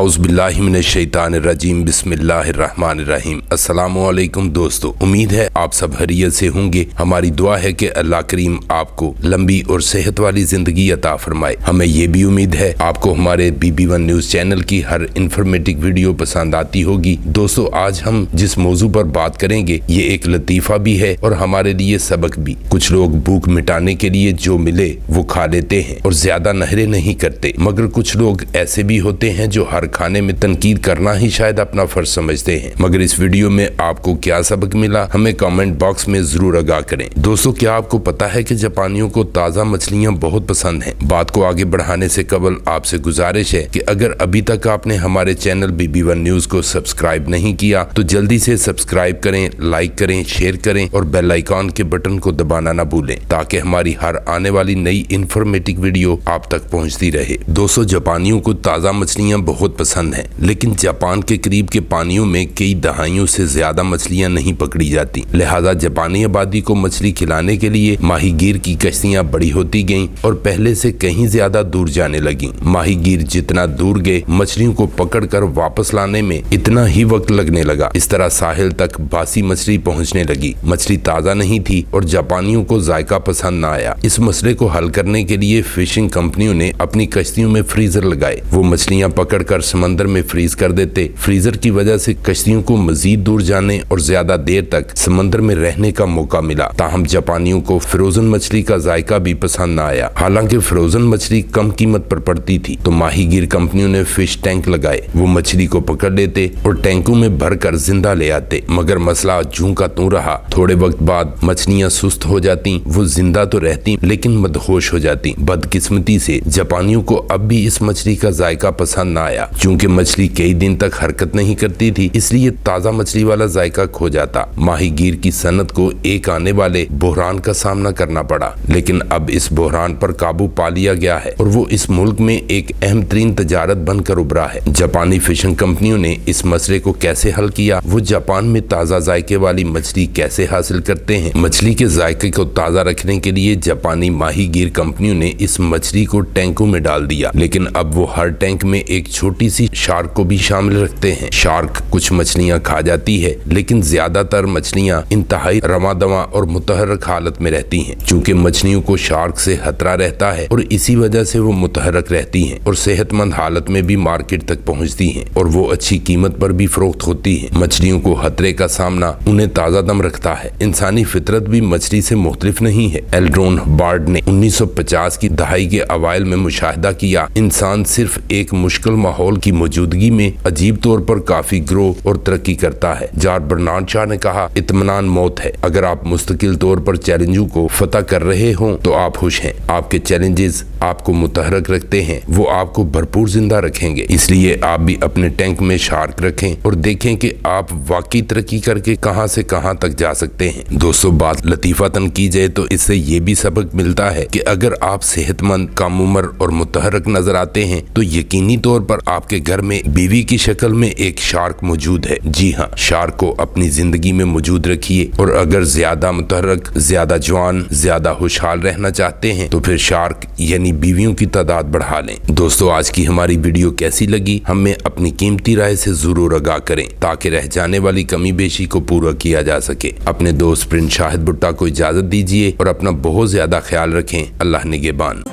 औज़ुबिल्लाहि मिनश्शैतानिर्रजीम बिस्मिल्लाहिर्रहमानिर्रहीम। अस्सलामु अलैकुम दोस्तों, उम्मीद है आप सब खैरियत से होंगे। हमारी दुआ है कि अल्लाह करीम आपको लंबी और सेहत वाली जिंदगी अता फरमाए। हमें ये भी उम्मीद है आपको हमारे BB1 न्यूज़ चैनल की हर इंफॉर्मेटिव वीडियो पसंद आती होगी। दोस्तों, आज हम जिस मौजू पर बात करेंगे ये एक लतीफ़ा भी है और हमारे लिए सबक भी। कुछ लोग भूख मिटाने के लिए जो मिले वो खा लेते हैं और ज्यादा नखरे नहीं करते, मगर कुछ लोग ऐसे भी होते हैं जो हर खाने में तनकीद करना ही शायद अपना फर्ज समझते हैं। मगर इस वीडियो में आपको क्या सबक मिला हमें कमेंट बॉक्स में जरूर आगाह करें। दोस्तों, क्या आपको पता है कि जापानियों को ताज़ा मछलियां बहुत पसंद हैं। बात को आगे बढ़ाने से कबल आपसे गुजारिश है कि अगर अभी तक आपने हमारे चैनल BB1 न्यूज़ को सब्सक्राइब नहीं किया तो जल्दी से सब्सक्राइब करें, लाइक करें, शेयर करें और बेल आइकॉन के बटन को दबाना ना भूलें ताकि हमारी हर आने वाली नई इंफॉर्मेटिव वीडियो आप तक पहुंचती रहे। दोस्तों, जापानियों को ताज़ा मछलियां बहुत पसंद हैं, लेकिन जापान के करीब के पानियों में कई दहाइयों से ज्यादा मछलियां नहीं पकड़ी जाती। लिहाजा जापानी आबादी को मछली खिलाने के लिए माहीगीर की कश्तियां बड़ी होती गईं और पहले से कहीं ज्यादा दूर जाने लगी। माहीगीर जितना दूर गए मछलियों को पकड़कर वापस लाने में इतना ही वक्त लगने लगा। इस तरह साहिल तक बासी मछली पहुंचने लगी। मछली ताज़ा नहीं थी और जापानियों को जायका पसंद न आया। इस मसले को हल करने के लिए फिशिंग कंपनियों ने अपनी कश्तियों में फ्रीजर लगाए। वो मछलियां पकड़कर समंदर में फ्रीज कर देते। फ्रीजर की वजह से कश्तियों को मजीद दूर जाने और ज्यादा देर तक समंदर में रहने का मौका मिला। ताहम जापानियों को फ्रोजन मछली का जायका भी पसंद न आया। हालांकि फ्रोजन मछली कम कीमत पर पड़ती थी तो माहीगीर कंपनियों ने फिश टैंक लगाए। वो मछली को पकड़ लेते और टैंकों में भरकर जिंदा ले आते। मगर मसला जूं का तूं रहा। थोड़े वक्त बाद मछलियां सुस्त हो जाती। वो जिंदा तो रहती लेकिन मदहोश हो जाती। बदकिस्मती से जापानियों को अब भी इस मछली का जायका पसंद न आया। चूंकि मछली कई दिन तक हरकत नहीं करती थी इसलिए ताज़ा मछली वाला जायका खो जाता। माहीगीर की सनत को एक आने वाले बहरान का सामना करना पड़ा, लेकिन अब इस बहरान पर काबू पा लिया गया है और वो इस मुल्क में एक अहम तरीन तजारत बनकर उभरा है। जापानी फिशिंग कंपनियों ने इस मसले को कैसे हल किया, वो जापान में ताज़ा जायके वाली मछली कैसे हासिल करते हैं। मछली के जायके को ताज़ा रखने के लिए जापानी माहीगीर कंपनियों ने इस मछली को टैंकों में डाल दिया, लेकिन अब वो हर टैंक में एक छोटी सी शार्क को भी शामिल रखते हैं। शार्क कुछ मछलियां खा जाती है, लेकिन ज्यादातर मछलियां इंतहाई रवादवा और मुतहरक हालत में रहती हैं। चूंकि मछलियों को शार्क से खतरा रहता है और इसी वजह से वो मुतहरक रहती हैं और सेहतमंद हालत में भी मार्केट तक पहुंचती हैं और वो अच्छी कीमत पर भी फरोख्त होती हैं। मछलियों को खतरे का सामना उन्हें ताज़ा दम रखता है। इंसानी फितरत भी मछली से मुख्तलिफ नहीं है। एल्ड्रोन बार्ड ने 1950 की दहाई के अवाइल में मुशाहिदा किया, इंसान सिर्फ एक मुश्किल माहौल की मौजूदगी में अजीब तौर पर काफी ग्रो और तरक्की करता है। जॉर्ज बर्नार्ड शॉ ने कहा, इत्मीनान मौत है। अगर आप मुस्तकिल तौर पर चैलेंजों को फतह कर रहे हो तो आप खुश हैं। आपके चैलेंजेस आपको मुतहरक रखते हैं, वो आपको भरपूर जिंदा रखेंगे। इसलिए आप भी अपने टैंक में शार्क रखें और देखें कि आप वाकई तरक्की करके कहां से कहां तक जा सकते हैं। दोस्तों, बात लतीफातन की जाए तो इससे ये भी सबक मिलता है कि अगर आप सेहतमंद, कम उम्र और मुतहरक नजर आते हैं तो यकीनी तौर पर आपके घर में बीवी की शक्ल में एक शार्क मौजूद है। जी हाँ, शार्क को अपनी जिंदगी में मौजूद रखिए और अगर ज्यादा मुतहरक, ज्यादा जवान, ज्यादा खुशहाल रहना चाहते हैं तो फिर शार्क यानी बीवियों की तादाद बढ़ा लें। दोस्तों, आज की हमारी वीडियो कैसी लगी हमें अपनी कीमती राय से जरूर आगाह करें ताकि रह जाने वाली कमी बेशी को पूरा किया जा सके। अपने दोस्त प्रिंस शाहिद भुट्टा को इजाजत दीजिए और अपना बहुत ज्यादा ख्याल रखें। अल्लाह निगहबान।